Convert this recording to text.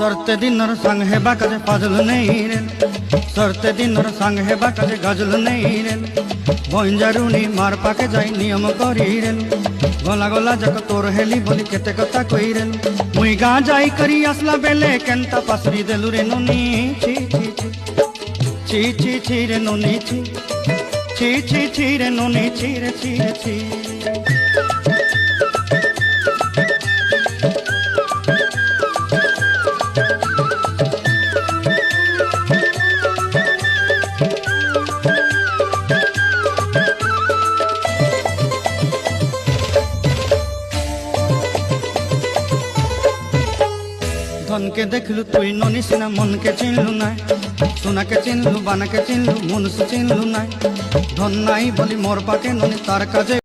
सरते दिनर संग हेबा काजे फाजल नहीं रे सरते दिनर संग हेबा काजे गजल नहीं रे बंजारुनी मार पाके जाई नियम करी रे गला गला जक तोर हेली बोली केते कथा कई रे मुई गा जाई करी असला बेले केंता पासरी देलु रे नोनी छी छी छी छी छी रे नोनी छी छी छी छी रे नोनी छी रे छी रे छी धन के देखलु तुई नोनी सिना मन के चिन्हलु ना सोना के चिन्हलु बाना के चिन्हलु मुनुष चिन्हलु ना धन नाई बोली मोर पाके नोनी तार काजे